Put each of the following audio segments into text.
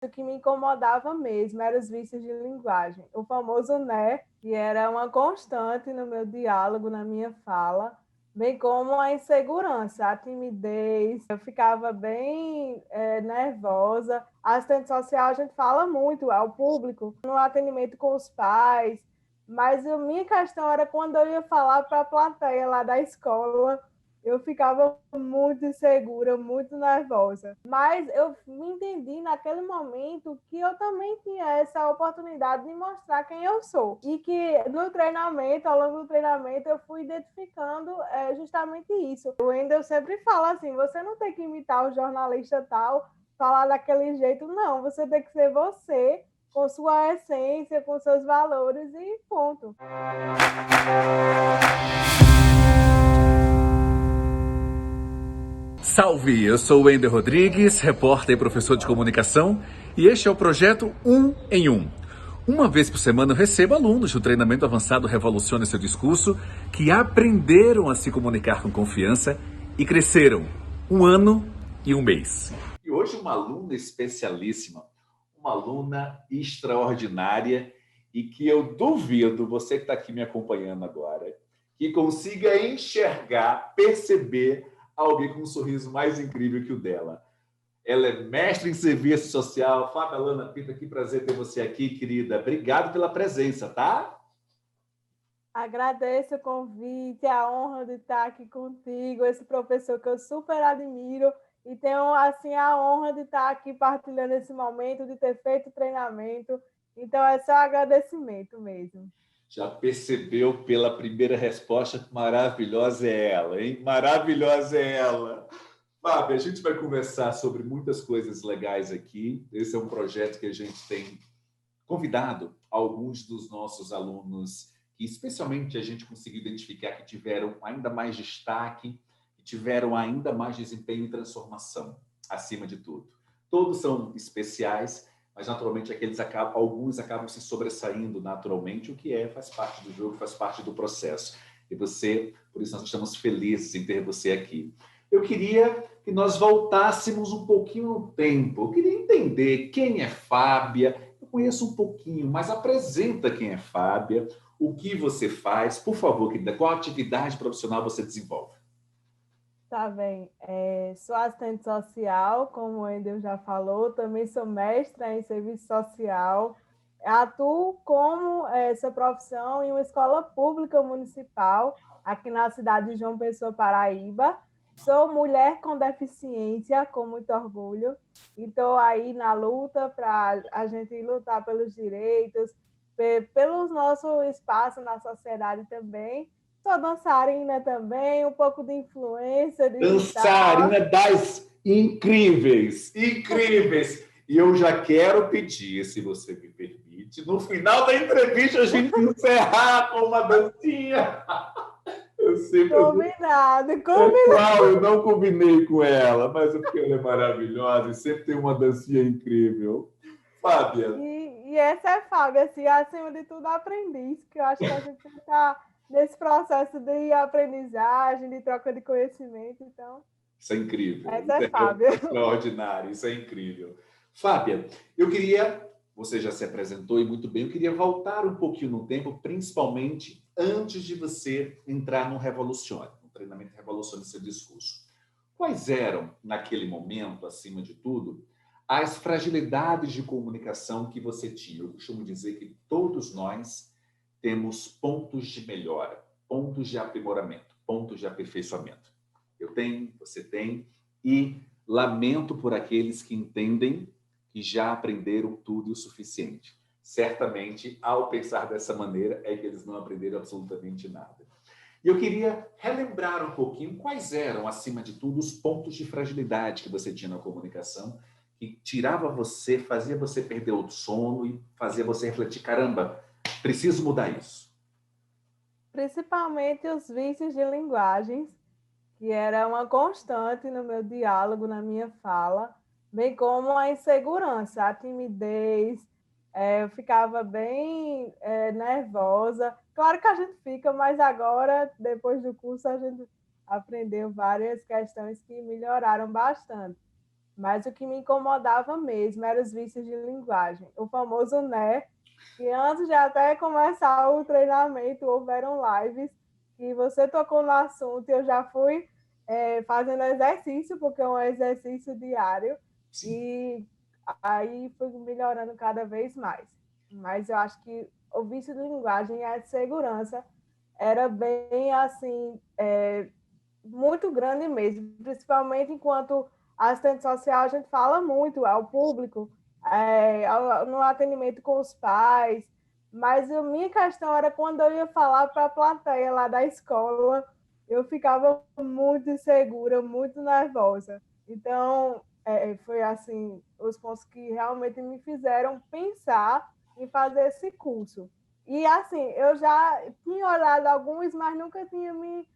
O que me incomodava mesmo eram os vícios de linguagem. O famoso né, que era uma constante no meu diálogo, na minha fala, bem como a insegurança, a timidez. Eu ficava bem nervosa. A assistente social a gente fala muito ao público, no atendimento com os pais, mas a minha questão era quando eu ia falar para a plateia lá da escola, eu ficava muito insegura, muito nervosa. Mas eu me entendi naquele momento que eu também tinha essa oportunidade de mostrar quem eu sou. E que no treinamento, ao longo do treinamento, eu fui identificando justamente isso. O Wendel sempre fala assim, você não tem que imitar o jornalista tal, falar daquele jeito, não. Você tem que ser você, com sua essência, com seus valores e ponto. Salve, eu sou o Wender Rodrigues, repórter e professor de comunicação, e este é o projeto 1 em 1. Uma vez por semana eu recebo alunos do treinamento avançado Revolucione Seu Discurso que aprenderam a se comunicar com confiança e cresceram 1 ano e 1 mês. E hoje uma aluna especialíssima, uma aluna extraordinária e que eu duvido, você que está aqui me acompanhando agora, que consiga enxergar, perceber alguém com um sorriso mais incrível que o dela. Ela é mestre em serviço social. Fábia Alana Pinto, que prazer ter você aqui, querida. Obrigado pela presença, tá? Agradeço o convite, a honra de estar aqui contigo, esse professor que eu super admiro e tenho assim a honra de estar aqui partilhando esse momento, de ter feito o treinamento. Então é só agradecimento mesmo. Já percebeu pela primeira resposta que maravilhosa é ela, hein? Maravilhosa é ela. Fábio, a gente vai conversar sobre muitas coisas legais aqui. Esse é um projeto que a gente tem convidado alguns dos nossos alunos que, especialmente, a gente conseguiu identificar que tiveram ainda mais destaque, que tiveram ainda mais desempenho e transformação, acima de tudo. Todos são especiais, mas naturalmente alguns acabam se sobressaindo naturalmente, o que faz parte do jogo, faz parte do processo. E você, por isso nós estamos felizes em ter você aqui. Eu queria que nós voltássemos um pouquinho no tempo. Eu queria entender quem é Fábia. Eu conheço um pouquinho, mas apresenta quem é Fábia, o que você faz, por favor, querida, qual atividade profissional você desenvolve? Tá bem. Sou assistente social, como o Endel já falou, também sou mestra em serviço social. Atuo como essa profissão em uma escola pública municipal, aqui na cidade de João Pessoa, Paraíba. Sou mulher com deficiência, com muito orgulho, e estou aí na luta para a gente lutar pelos direitos, pelo nosso espaço na sociedade também. Sou dançarina também, um pouco de influência digital. Dançarina das incríveis, incríveis. E eu já quero pedir, se você me permite, no final da entrevista a gente encerrar com uma dancinha. Eu sempre. Combinado, É combinado. claro, eu não combinei com ela, mas é porque ela é maravilhosa e sempre tem uma dancinha incrível. Fábia, E essa é Fábio, assim, acima de tudo, aprendiz, que eu acho que a gente está nesse processo de aprendizagem, de troca de conhecimento, então, isso é incrível, essa isso é é Fábio. extraordinário, isso é incrível. Fábia, eu queria, você já se apresentou e muito bem, eu queria voltar um pouquinho no tempo, principalmente antes de você entrar no Revolucione, no treinamento Revolucione Seu Discurso. Quais eram, naquele momento, acima de tudo, as fragilidades de comunicação que você tinha? Eu costumo dizer que todos nós temos pontos de melhora, pontos de aprimoramento, pontos de aperfeiçoamento. Eu tenho, você tem, e lamento por aqueles que entendem que já aprenderam tudo o suficiente. Certamente, ao pensar dessa maneira, é que eles não aprenderam absolutamente nada. E eu queria relembrar um pouquinho quais eram, acima de tudo, os pontos de fragilidade que você tinha na comunicação, que tirava você, fazia você perder o sono e fazia você refletir, caramba, preciso mudar isso. Principalmente os vícios de linguagens, que era uma constante no meu diálogo, na minha fala, bem como a insegurança, a timidez. Eu ficava bem nervosa. Claro que a gente fica, mas agora, depois do curso, a gente aprendeu várias questões que melhoraram bastante. mas o que me incomodava mesmo eram os vícios de linguagem, o famoso né, que antes de até começar o treinamento, houveram lives que você tocou no assunto e eu já fui fazendo exercício, porque é um exercício diário, Sim. e aí fui melhorando cada vez mais. Mas eu acho que o vício de linguagem e a segurança era bem assim, muito grande mesmo, principalmente enquanto assistente social a gente fala muito ao público, no atendimento com os pais, mas a minha questão era quando eu ia falar para a plateia lá da escola, eu ficava muito insegura, muito nervosa. Então, foi assim, os pontos que realmente me fizeram pensar em fazer esse curso. E assim, eu já tinha olhado alguns, mas nunca tinha me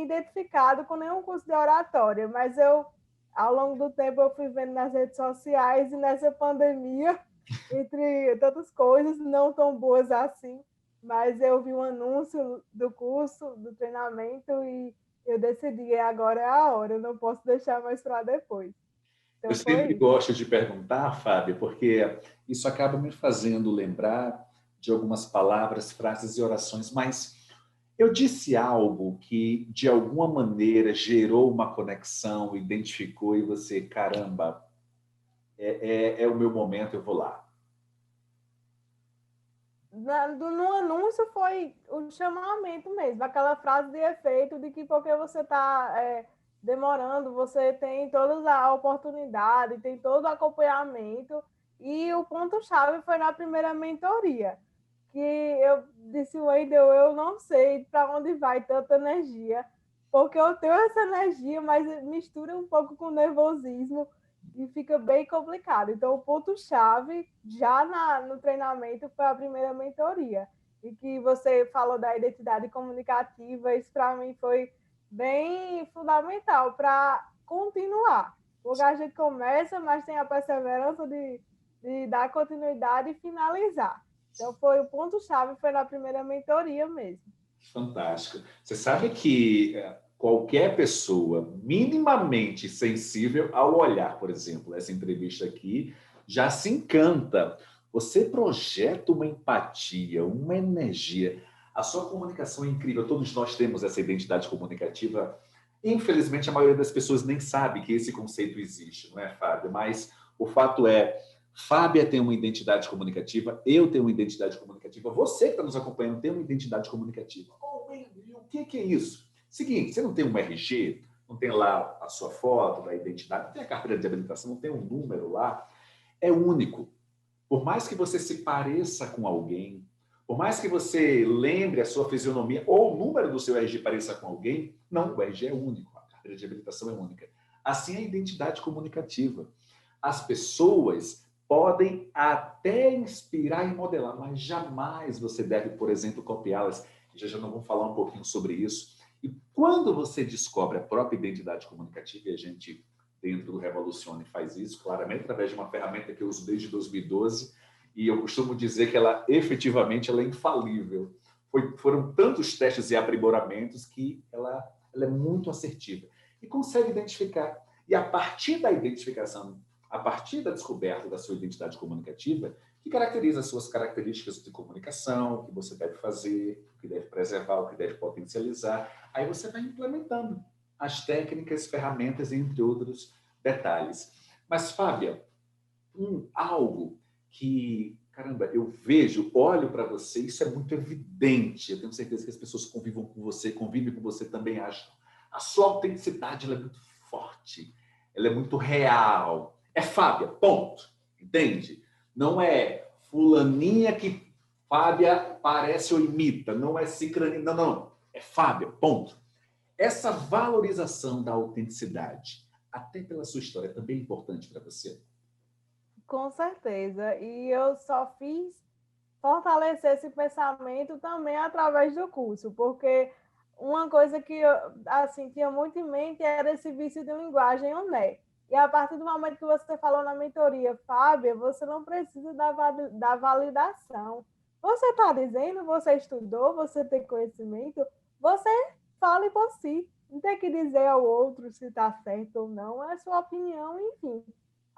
identificado com nenhum curso de oratória, mas eu, ao longo do tempo, eu fui vendo nas redes sociais e nessa pandemia, entre tantas coisas, não tão boas assim, mas eu vi um anúncio do curso, do treinamento, e eu decidi, agora é a hora, eu não posso deixar mais para depois. Eu Então, foi sempre isso. gosto de perguntar, Fábio, porque isso acaba me fazendo lembrar de algumas palavras, frases e orações, mas eu disse algo que, de alguma maneira, gerou uma conexão, identificou e você, caramba, é o meu momento, eu vou lá. No anúncio foi o chamamento mesmo, aquela frase de efeito de que porque você está demorando, você tem toda a oportunidade, tem todo o acompanhamento, e o ponto-chave foi na primeira mentoria, que eu disse, Wendel, eu não sei para onde vai tanta energia, porque eu tenho essa energia, mas mistura um pouco com nervosismo, e fica bem complicado. Então, o ponto-chave já no treinamento foi a primeira mentoria. E que você falou da identidade comunicativa, isso para mim foi bem fundamental para continuar. Porque a gente começa, mas tem a perseverança de dar continuidade e finalizar. Então, foi o ponto-chave, foi na primeira mentoria mesmo. Fantástico. Você sabe que qualquer pessoa minimamente sensível ao olhar, por exemplo, essa entrevista aqui, já se encanta. Você projeta uma empatia, uma energia. A sua comunicação é incrível. Todos nós temos essa identidade comunicativa. Infelizmente, a maioria das pessoas nem sabe que esse conceito existe, não é, Fábio? Mas o fato é, Fábia tem uma identidade comunicativa, eu tenho uma identidade comunicativa, você que está nos acompanhando tem uma identidade comunicativa. Oh, o que é isso? Seguinte, você não tem um RG, não tem lá a sua foto da identidade, não tem a carteira de habilitação, não tem um número lá. É único. Por mais que você se pareça com alguém, por mais que você lembre a sua fisionomia ou o número do seu RG pareça com alguém, não, o RG é único, a carteira de habilitação é única. Assim é a identidade comunicativa. As pessoas podem até inspirar e modelar, mas jamais você deve, por exemplo, copiá-las. Já não vamos falar um pouquinho sobre isso. E quando você descobre a própria identidade comunicativa, e a gente, dentro do Revolucione, faz isso, claramente, através de uma ferramenta que eu uso desde 2012, e eu costumo dizer que ela, efetivamente, ela é infalível. Foram tantos testes e aprimoramentos que ela é muito assertiva. E consegue identificar. E a partir da identificação, a partir da descoberta da sua identidade comunicativa, que caracteriza as suas características de comunicação, o que você deve fazer, o que deve preservar, o que deve potencializar. Aí você vai implementando as técnicas, ferramentas, entre outros detalhes. Mas, Fábia, algo que, caramba, eu vejo, olho para você, isso é muito evidente. Eu tenho certeza que as pessoas que convivem com você também acham. A sua autenticidade ela é muito forte, ela é muito real. É Fábia, ponto. Entende? Não é fulaninha que Fábia parece ou imita, não é cicraninha, não, não. É Fábia, ponto. Essa valorização da autenticidade, até pela sua história, também é importante para você. Com certeza. E eu só fiz fortalecer esse pensamento também através do curso, porque uma coisa que eu assim, tinha muito em mente era esse vício de linguagem, o né. E a partir do momento que você falou na mentoria, Fábia, você não precisa da validação. Você está dizendo, você estudou, você tem conhecimento, você fale por si. Não tem que dizer ao outro se está certo ou não, é sua opinião, enfim.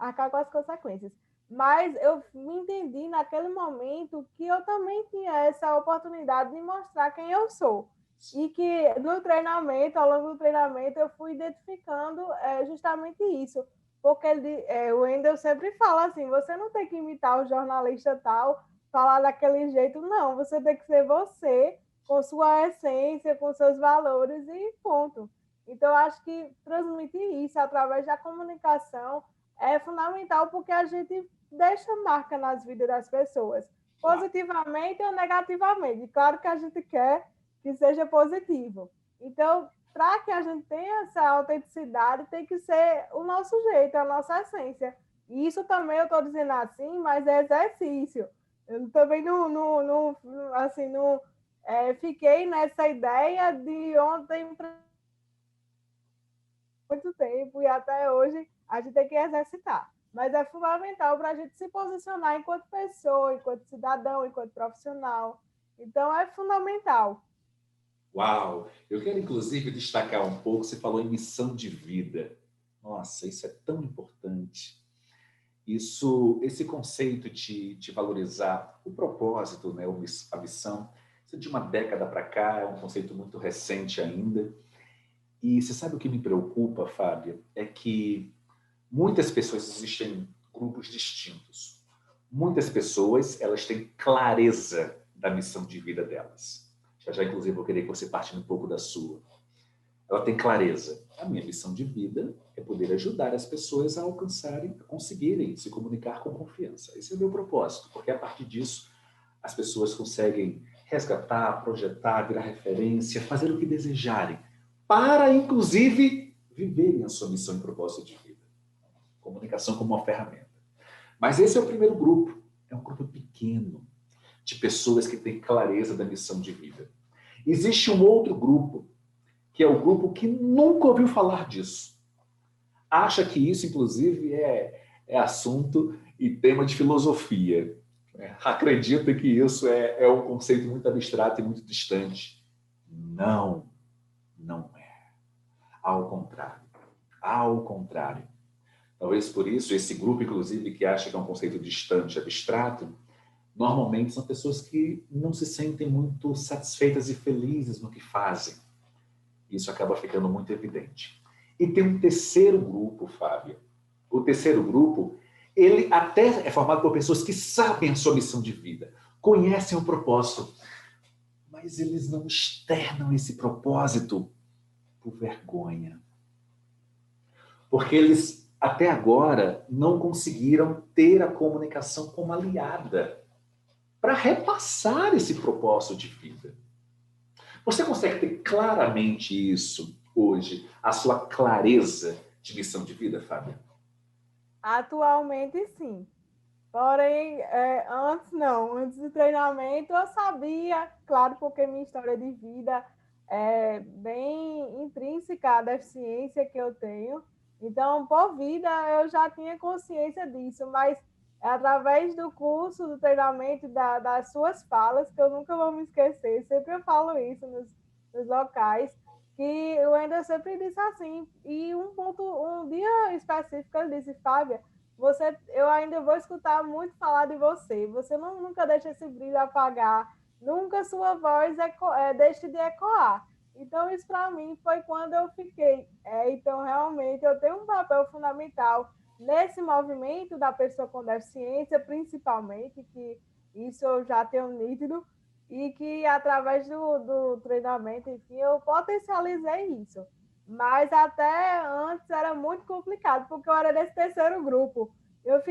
arcar com as consequências. Mas eu me entendi naquele momento que eu também tinha essa oportunidade de mostrar quem eu sou. E que no treinamento, ao longo do treinamento, eu fui identificando justamente isso. Porque o Wendel sempre fala assim, você não tem que imitar o jornalista tal, falar daquele jeito, não. Você tem que ser você, com sua essência, com seus valores e ponto. Então, acho que transmitir isso através da comunicação é fundamental, porque a gente deixa marca nas vidas das pessoas, positivamente ou negativamente. Claro que a gente quer que seja positivo. Então, para que a gente tenha essa autenticidade, tem que ser o nosso jeito, a nossa essência. E isso também eu estou dizendo assim, mas é exercício. Eu também fiquei nessa ideia de ontem para muito tempo e até hoje a gente tem que exercitar. Mas é fundamental para a gente se posicionar enquanto pessoa, enquanto cidadão, enquanto profissional. Então, é fundamental. Uau! Eu quero, inclusive, destacar um pouco, você falou em missão de vida. Nossa, isso é tão importante. Esse conceito de valorizar o propósito, né, a missão, isso de uma década para cá é um conceito muito recente ainda. E você sabe o que me preocupa, Fábia? É que muitas pessoas existem em grupos distintos. Muitas pessoas, elas têm clareza da missão de vida delas. Já, inclusive, eu queria que você partilhe um pouco da sua. Ela tem clareza. A minha missão de vida é poder ajudar as pessoas a alcançarem, a conseguirem se comunicar com confiança. Esse é o meu propósito, porque a partir disso as pessoas conseguem resgatar, projetar, virar referência, fazer o que desejarem, para, inclusive, viverem a sua missão e propósito de vida. Comunicação como uma ferramenta. Mas esse é o primeiro grupo. É um grupo pequeno de pessoas que têm clareza da missão de vida. Existe um outro grupo, que é o grupo que nunca ouviu falar disso. Acha que isso, inclusive, é assunto e tema de filosofia. Acredita que isso é um conceito muito abstrato e muito distante. Não, não é. Ao contrário. Ao contrário. Talvez por isso, esse grupo, inclusive, que acha que é um conceito distante, abstrato, normalmente são pessoas que não se sentem muito satisfeitas e felizes no que fazem. Isso acaba ficando muito evidente. E tem um terceiro grupo, Fábio. O terceiro grupo, ele até é formado por pessoas que sabem a sua missão de vida, conhecem o propósito, mas eles não externam esse propósito por vergonha. Porque eles, até agora, não conseguiram ter a comunicação como aliada para repassar esse propósito de vida. Você consegue ter claramente isso hoje, a sua clareza de missão de vida, Fábia? Atualmente, sim. Porém, antes não. Antes do treinamento, eu sabia, claro, porque minha história de vida é bem intrínseca à deficiência que eu tenho. Então, por vida, eu já tinha consciência disso, mas é através do curso, do treinamento, das suas falas, que eu nunca vou me esquecer, sempre eu falo isso nos locais, que eu ainda sempre disse assim. E um dia específico, ele disse, Fábia, eu ainda vou escutar muito falar de você. Você nunca deixa esse brilho apagar, nunca sua voz deixe de ecoar. Então, isso para mim foi quando eu fiquei. Então, realmente, eu tenho um papel fundamental nesse movimento da pessoa com deficiência, principalmente, que isso eu já tenho nítido, e que através do treinamento, enfim, eu potencializei isso. Mas até antes era muito complicado, porque eu era desse terceiro grupo. Eu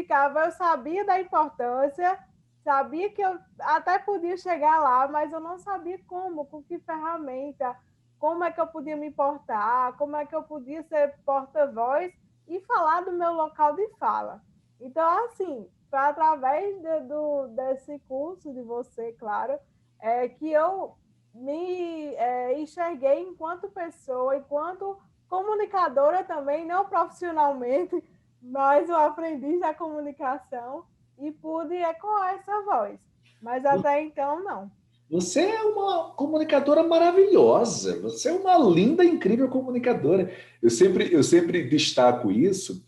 sabia da importância, sabia que eu até podia chegar lá, mas eu não sabia como, com que ferramenta, como é que eu podia me portar, como é que eu podia ser porta-voz e falar do meu local de fala. Então, assim, foi através desse curso de você, claro, que eu me enxerguei enquanto pessoa, enquanto comunicadora também, não profissionalmente, mas o aprendiz da comunicação, e pude ecoar essa voz. Mas até então, não. Você é uma comunicadora maravilhosa. Você é uma linda, incrível comunicadora. Eu sempre destaco isso,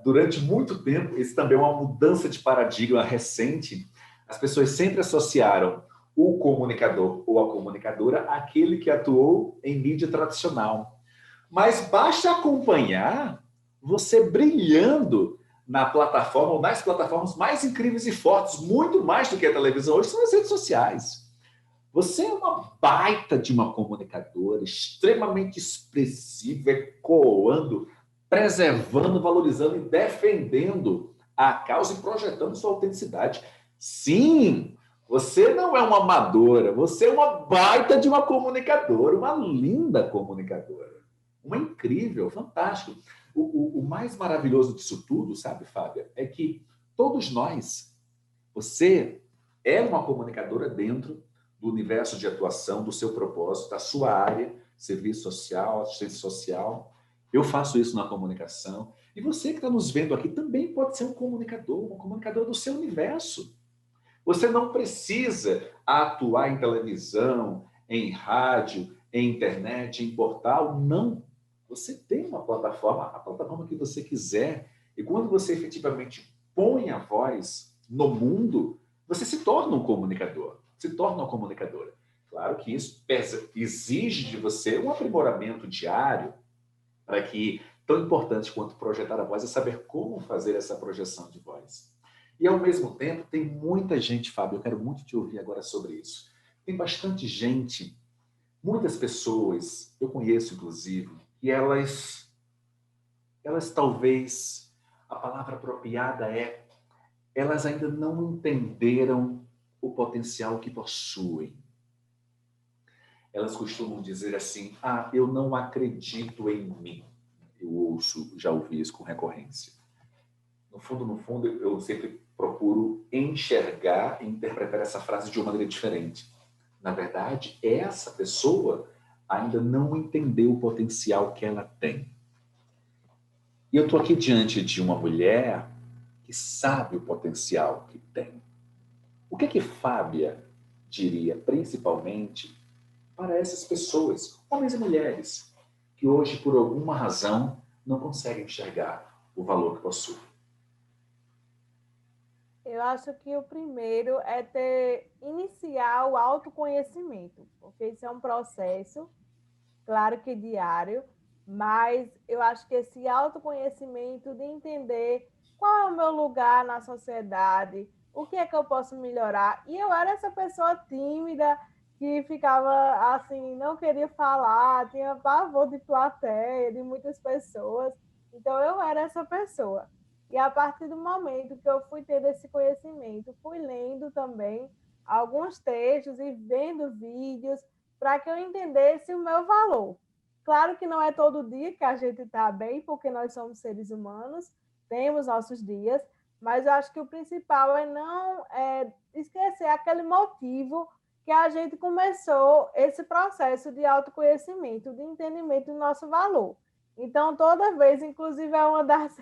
Durante muito tempo, isso também é uma mudança de paradigma recente. As pessoas sempre associaram o comunicador ou a comunicadora àquele que atuou em mídia tradicional. Mas basta acompanhar você brilhando na plataforma ou nas plataformas mais incríveis e fortes, muito mais do que a televisão hoje, são as redes sociais. Você é uma baita de uma comunicadora, extremamente expressiva, ecoando, preservando, valorizando e defendendo a causa e projetando sua autenticidade. Sim, você não é uma amadora, você é uma baita de uma comunicadora, uma linda comunicadora. Uma incrível, fantástico. O mais maravilhoso disso tudo, sabe, Fábia, é que todos nós, você é uma comunicadora dentro do universo de atuação, do seu propósito, da sua área, serviço social, assistência social. Eu faço isso na comunicação. E você que está nos vendo aqui também pode ser um comunicador do seu universo. Você não precisa atuar em televisão, em rádio, em internet, em portal, não. Você tem uma plataforma, a plataforma que você quiser. E quando você efetivamente põe a voz no mundo, você se torna um comunicador, se torna uma comunicadora. Claro que isso exige de você um aprimoramento diário para que, tão importante quanto projetar a voz, é saber como fazer essa projeção de voz. E, ao mesmo tempo, tem muita gente, Fábio, eu quero muito te ouvir agora sobre isso. Tem bastante gente, muitas pessoas, eu conheço, inclusive, que elas talvez, a palavra apropriada é, elas ainda não entenderam o potencial que possuem. Elas costumam dizer assim, eu não acredito em mim. Eu já ouvi isso com recorrência. No fundo, eu sempre procuro enxergar e interpretar essa frase de uma maneira diferente. Na verdade, essa pessoa ainda não entendeu o potencial que ela tem. E eu estou aqui diante de uma mulher que sabe o potencial que tem. O que Fábia diria, principalmente, para essas pessoas, homens e mulheres, que hoje, por alguma razão, não conseguem enxergar o valor que possuem? Eu acho que o primeiro é iniciar o autoconhecimento, porque isso é um processo, claro que diário, mas eu acho que esse autoconhecimento de entender qual é o meu lugar na sociedade, o que é que eu posso melhorar. E eu era essa pessoa tímida que ficava assim, não queria falar, tinha pavor de plateia, de muitas pessoas. Então eu era essa pessoa. E a partir do momento que eu fui tendo esse conhecimento, fui lendo também alguns textos e vendo vídeos para que eu entendesse o meu valor. Claro que não é todo dia que a gente está bem, porque nós somos seres humanos, temos nossos dias, mas eu acho que o principal é não esquecer aquele motivo que a gente começou esse processo de autoconhecimento, de entendimento do nosso valor. Então, toda vez, inclusive é uma das...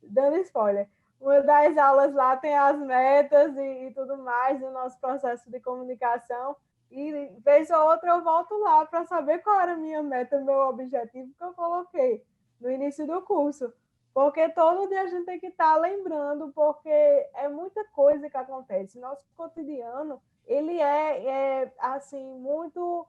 Dando spoiler, uma das aulas lá tem as metas e tudo mais do nosso processo de comunicação, e vez ou outra eu volto lá para saber qual era a minha meta, meu objetivo que eu coloquei no início do curso. Porque todo dia a gente tem que estar lembrando, porque é muita coisa que acontece. Nosso cotidiano, ele assim, muito,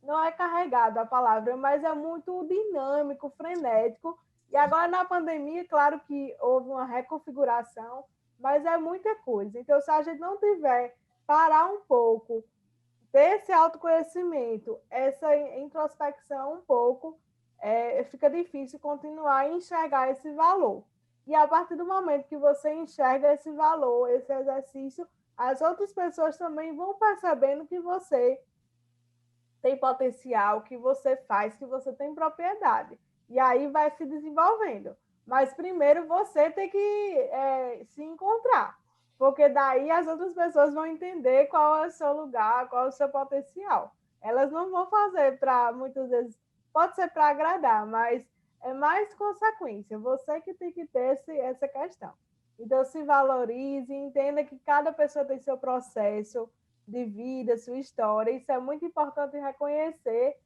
não é carregado a palavra, mas é muito dinâmico, frenético. E agora na pandemia, claro que houve uma reconfiguração, mas é muita coisa. Então, se a gente não tiver parar um pouco, ter esse autoconhecimento, essa introspecção um pouco, fica difícil continuar a enxergar esse valor. E a partir do momento que você enxerga esse valor, esse exercício, as outras pessoas também vão percebendo que você tem potencial, que você faz, que você tem propriedade. E aí vai se desenvolvendo. Mas primeiro você tem que se encontrar, porque daí as outras pessoas vão entender qual é o seu lugar, qual é o seu potencial. Elas não vão fazer para, muitas vezes, pode ser para agradar, mas é mais consequência. Você que tem que ter essa questão. Então, se valorize, entenda que cada pessoa tem seu processo de vida, sua história. Isso é muito importante reconhecer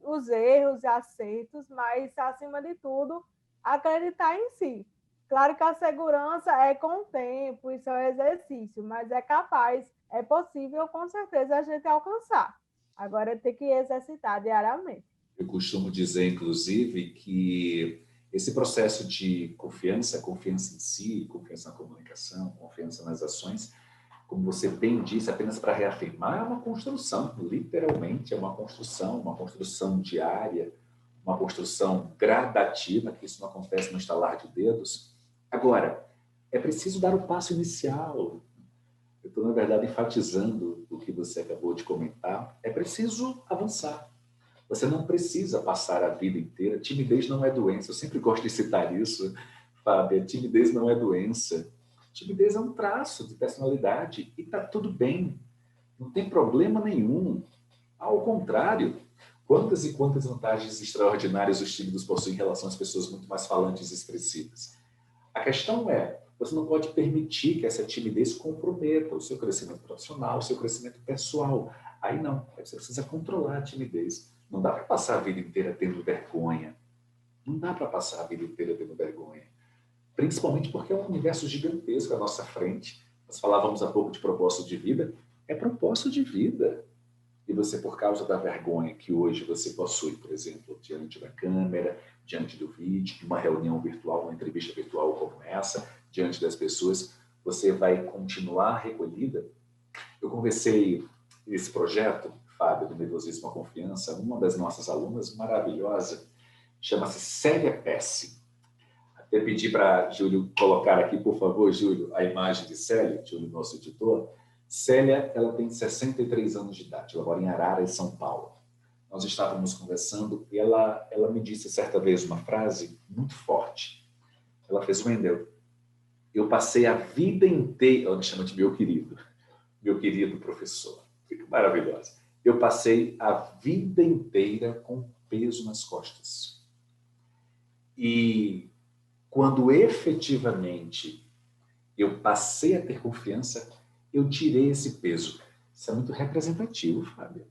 os erros e acertos, mas, acima de tudo, acreditar em si. Claro que a segurança é com o tempo, isso é um exercício, mas é capaz, é possível com certeza a gente alcançar. Agora tem que exercitar diariamente. Eu costumo dizer, inclusive, que esse processo de confiança, confiança em si, confiança na comunicação, confiança nas ações, como você bem disse, apenas para reafirmar, é uma construção, literalmente é uma construção diária, uma construção gradativa, que isso não acontece no estalar de dedos. Agora, é preciso dar o passo inicial. Eu estou, na verdade, enfatizando o que você acabou de comentar. É preciso avançar. Você não precisa passar a vida inteira. Timidez não é doença. Eu sempre gosto de citar isso, Fábio. Timidez não é doença. Timidez é um traço de personalidade e está tudo bem. Não tem problema nenhum. Ao contrário, quantas e quantas vantagens extraordinárias os tímidos possuem em relação às pessoas muito mais falantes e expressivas. A questão é, você não pode permitir que essa timidez comprometa o seu crescimento profissional, o seu crescimento pessoal. Aí não, aí você precisa controlar a timidez. Não dá para passar a vida inteira tendo vergonha. Não dá para passar a vida inteira tendo vergonha. Principalmente porque é um universo gigantesco à nossa frente. Nós falávamos há pouco de propósito de vida. É propósito de vida. E você, por causa da vergonha que hoje você possui, por exemplo, diante da câmera, diante do vídeo, de uma reunião virtual, uma entrevista virtual como essa, diante das pessoas, você vai continuar recolhida. Eu conversei esse projeto, Fábio, do Nervosismo à Confiança, uma das nossas alunas maravilhosa, chama-se Célia Pesce. Até pedi para Júlio colocar aqui, por favor, Júlio, a imagem de Célia, Júlio, nosso editor. Célia, ela tem 63 anos de idade, ela mora em Arara, em São Paulo. Nós estávamos conversando e ela me disse certa vez uma frase muito forte. Ela fez: Wendel, eu passei a vida inteira, ela me chama de meu querido professor, fica maravilhosa. Eu passei a vida inteira com peso nas costas. E quando efetivamente eu passei a ter confiança, eu tirei esse peso. Isso é muito representativo, Fábio.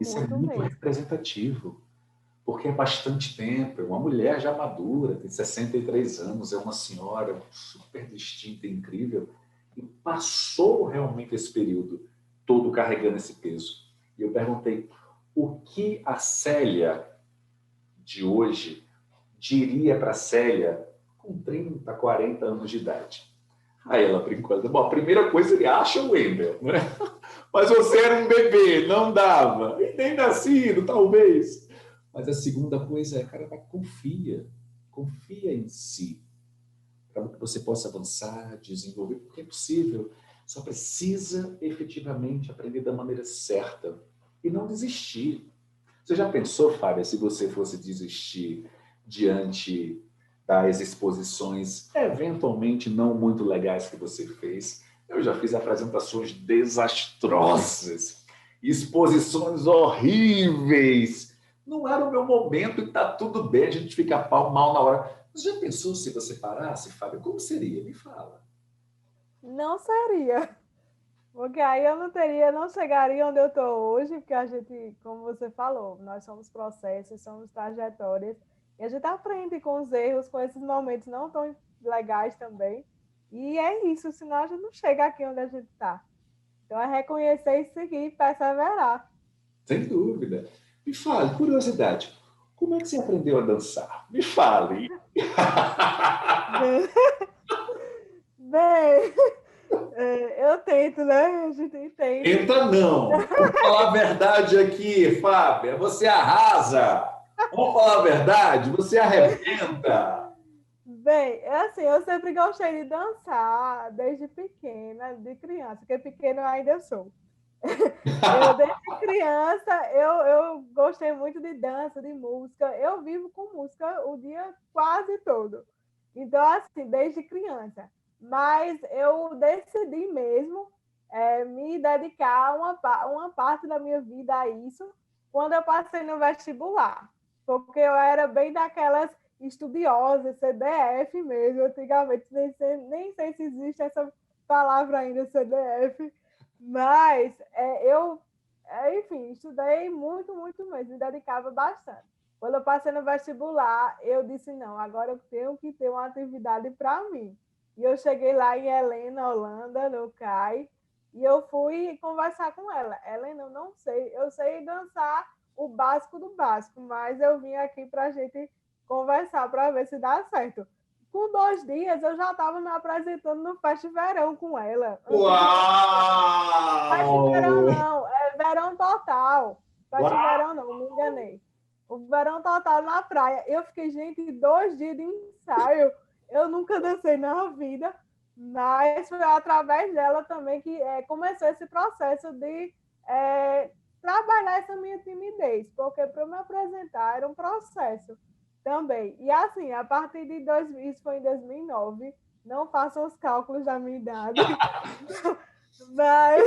Isso é Muito muito mesmo. representativo, porque é bastante tempo. É uma mulher já madura, tem 63 anos, é uma senhora super distinta e incrível, e passou realmente esse período todo carregando esse peso. E eu perguntei, o que a Célia de hoje diria para a Célia com 30, 40 anos de idade? Aí ela brincou, bom, a primeira coisa ele acha o Wendel, né? Mas você era um bebê, não dava, e nem nascido, talvez. Mas a segunda coisa é, cara, confia em si, para que você possa avançar, desenvolver, porque é possível. Só precisa efetivamente aprender da maneira certa e não desistir. Você já pensou, Fábio, se você fosse desistir diante das exposições eventualmente não muito legais que você fez? Eu já fiz apresentações desastrosas, exposições horríveis. Não era o meu momento e está tudo bem, a gente fica mal na hora. Você já pensou se você parasse, Fábio? Como seria? Me fala. Não seria. Porque aí eu não teria, não chegaria onde eu estou hoje, porque a gente, como você falou, nós somos processos, somos trajetórias, e a gente aprende com os erros, com esses momentos não tão legais também. E é isso, senão a gente não chega aqui onde a gente está. Então é reconhecer e seguir e perseverar. Sem dúvida. Me fale, curiosidade, como é que você aprendeu a dançar? Me fale. Bem, bem, eu tento, né? A gente tenta. Tenta não. Vamos falar a verdade aqui, Fábia. Você arrasa. Vamos falar a verdade, você arrebenta. Bem, é assim, eu sempre gostei de dançar desde pequena, de criança, porque pequeno eu ainda sou. Eu, desde criança, eu gostei muito de dança, de música. Eu vivo com música o dia quase todo. Então, assim, desde criança. Mas eu decidi mesmo me dedicar uma parte da minha vida a isso quando eu passei no vestibular. Porque eu era bem daquelas estudiosas, CDF mesmo, antigamente. Nem sei se existe essa palavra ainda, CDF. Mas enfim, estudei muito, muito mesmo, me dedicava bastante. Quando eu passei no vestibular, eu disse, não, agora eu tenho que ter uma atividade para mim. E eu cheguei lá em Helena, Holanda, no CAI, e eu fui conversar com ela. Helena, eu não sei, eu sei dançar o básico do básico, mas eu vim aqui para a gente conversar para ver se dá certo. Com 2 dias, eu já estava me apresentando no Festa Verão com ela. Festa Verão Uau! não, é Verão Total. Festa Uau! Verão não, me enganei. O Verão Total na praia. Eu fiquei, gente, 2 dias de ensaio. Eu nunca dancei na vida, mas foi através dela também que começou esse processo de trabalhar essa minha timidez, porque para me apresentar era um processo também. E assim, a partir de isso foi em 2009, não façam os cálculos da minha idade, mas,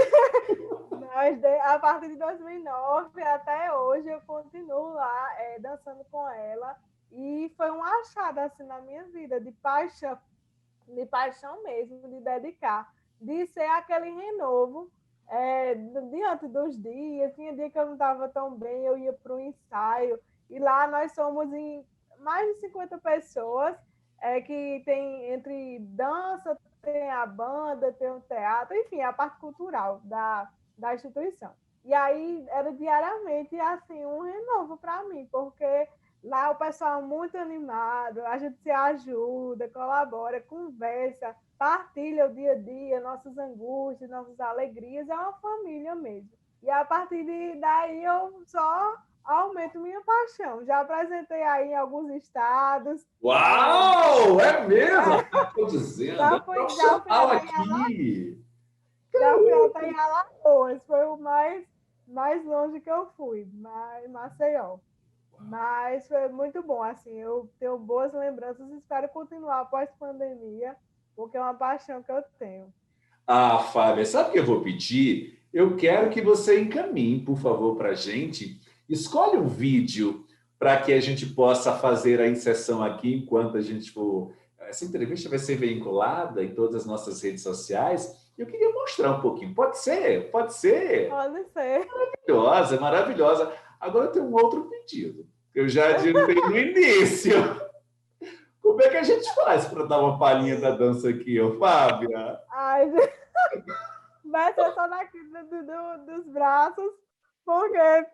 a partir de 2009 até hoje eu continuo lá dançando com ela, e foi um achado assim na minha vida de paixão mesmo, de dedicar, de ser aquele renovo diante dos dias. Tinha dia que eu não estava tão bem, eu ia para o ensaio, e lá nós somos em mais de 50 pessoas, que tem entre dança, tem a banda, tem o teatro, enfim, a parte cultural da instituição. E aí era diariamente assim um renovo para mim, porque lá o pessoal é muito animado, a gente se ajuda, colabora, conversa, partilha o dia a dia, nossas angústias, nossas alegrias, é uma família mesmo. E a partir daí eu só aumento minha paixão. Já apresentei aí em alguns estados. Uau! É mesmo? Estou dizendo, é Já fui profissional até aqui. em Alagoas, foi o mais longe que eu fui, Maceió. Mas foi muito bom, assim, eu tenho boas lembranças e espero continuar após pandemia, porque é uma paixão que eu tenho. Ah, Fábia, sabe o que eu vou pedir? Eu quero que você encaminhe, por favor, para a gente. Escolhe um vídeo para que a gente possa fazer a inserção aqui enquanto a gente for. Essa entrevista vai ser vinculada em todas as nossas redes sociais. Eu queria mostrar um pouquinho. Pode ser? Pode ser. Pode ser. Maravilhosa, maravilhosa. Agora eu tenho um outro pedido. Eu já adiantei no início. Como é que a gente faz para dar uma palhinha da dança aqui, ô Fábia? Ai, vai ser só daqui dos braços, porque,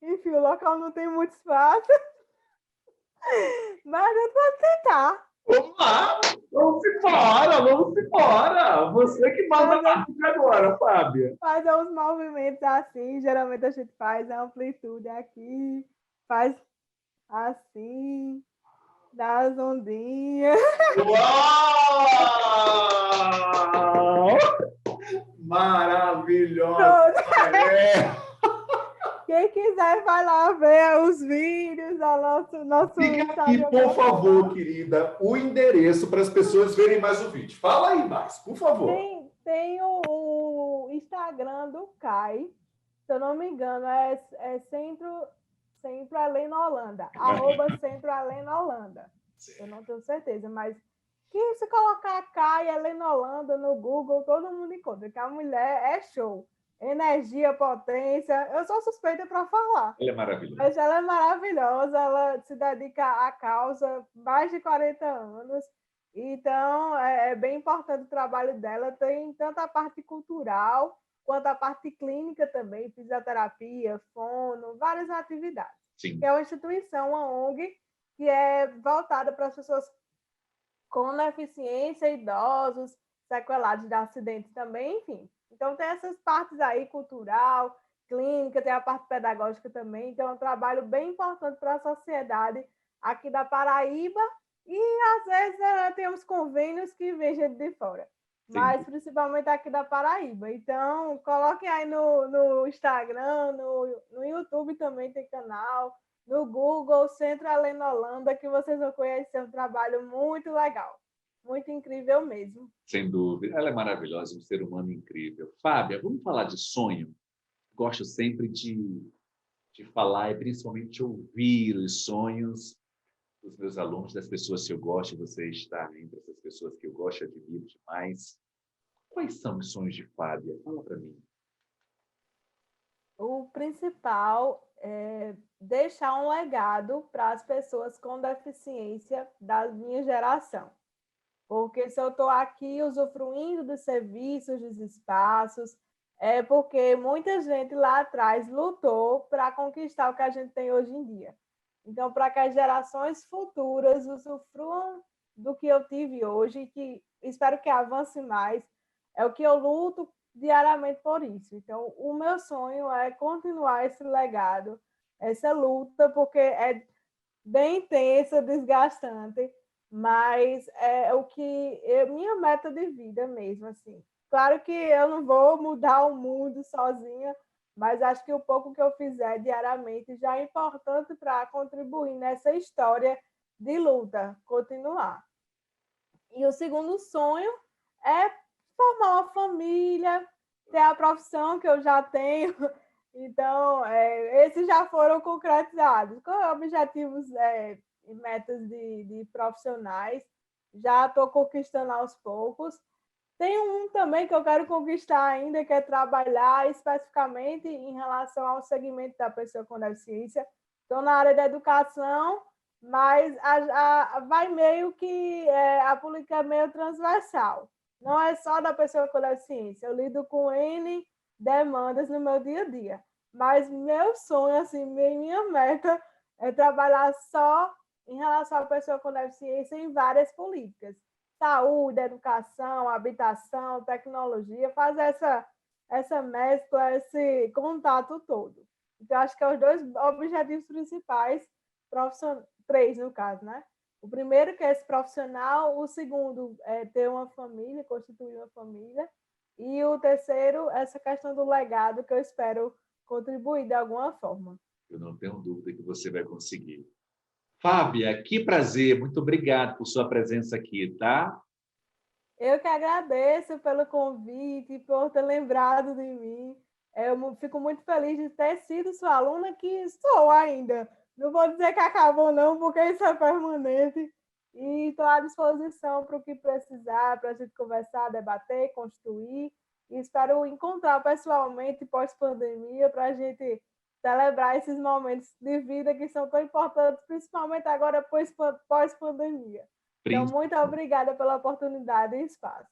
enfim, o local não tem muito espaço, mas eu vou tentar. Vamos lá, vamos embora, vamos embora. Você que manda na vida agora, Fábia. Fazer uns movimentos assim, geralmente a gente faz a amplitude aqui, faz assim, dá as ondinhas. Uau! Maravilhosa! É. Quem quiser vai lá ver os vídeos do nosso Fica aqui, Instagram. por favor, querida, o endereço para as pessoas verem mais o vídeo. Fala aí mais, por favor. Tem o Instagram do CAI, se eu não me engano, é Centro Helena Holanda, @Centro Helena Holanda. Eu não tenho certeza, mas que se colocar CAI Helena Holanda no Google, todo mundo encontra, que a mulher é show. Energia, potência, eu sou suspeita para falar. Ela é maravilhosa. Mas ela é maravilhosa, ela se dedica à causa mais de 40 anos. Então, é bem importante o trabalho dela. Tem tanto a parte cultural, quanto a parte clínica também, fisioterapia, fono, várias atividades. Sim. Que é uma instituição, uma ONG, que é voltada para as pessoas com deficiência, idosos, sequelados de acidentes também, enfim. Então, tem essas partes aí, cultural, clínica, tem a parte pedagógica também. Então, é um trabalho bem importante para a sociedade aqui da Paraíba, e às vezes tem uns convênios que vem gente de fora, mas principalmente aqui da Paraíba. Então, coloquem aí no Instagram, no YouTube também tem canal, no Google, Centro Helena Holanda, que vocês vão conhecer um trabalho muito legal, muito incrível mesmo. Sem dúvida, ela é maravilhosa, um ser humano incrível. Fábia, vamos falar de sonho? Gosto sempre de falar e principalmente ouvir os sonhos dos meus alunos, das pessoas que eu gosto. Você está entre essas pessoas que eu gosto e admiro demais. Quais são os sonhos de Fábia? Fala para mim. O principal deixar um legado para as pessoas com deficiência da minha geração. Porque se eu estou aqui usufruindo dos serviços, dos espaços, é porque muita gente lá atrás lutou para conquistar o que a gente tem hoje em dia. Então, para que as gerações futuras usufruam do que eu tive hoje, que espero que avance mais, é o que eu luto diariamente por isso. Então, o meu sonho é continuar esse legado, essa luta, porque é bem intensa, desgastante, mas é o que minha meta de vida mesmo, assim. Claro que eu não vou mudar o mundo sozinha, mas acho que o pouco que eu fizer diariamente já é importante para contribuir nessa história de luta, continuar. E o segundo sonho é formar uma família, ter a profissão que eu já tenho. Então, esses já foram concretizados, com objetivos e metas de profissionais. Já estou conquistando aos poucos. Tem um também que eu quero conquistar ainda, que é trabalhar especificamente em relação ao segmento da pessoa com deficiência. Estou na área da educação, mas vai meio que a política é meio transversal. Não é só da pessoa com deficiência. Eu lido com N demandas no meu dia a dia. Mas meu sonho, assim, minha meta é trabalhar só em relação à pessoa com deficiência em várias políticas. Saúde, educação, habitação, tecnologia, fazer essa mescla, esse contato todo. Então, acho que é os dois objetivos principais, três no caso, né? O primeiro que é esse profissional, o segundo é ter uma família, constituir uma família, e o terceiro, essa questão do legado, que eu espero contribuir de alguma forma. Eu não tenho dúvida que você vai conseguir. Fábia, que prazer, muito obrigado por sua presença aqui, tá? Eu que agradeço pelo convite, por ter lembrado de mim. Eu fico muito feliz de ter sido sua aluna, que sou ainda. Não vou dizer que acabou, não, porque isso é permanente. E estou à disposição para o que precisar, para a gente conversar, debater, construir. E espero encontrar pessoalmente pós-pandemia para a gente celebrar esses momentos de vida que são tão importantes, principalmente agora pós-pandemia. Então, muito obrigada pela oportunidade e espaço.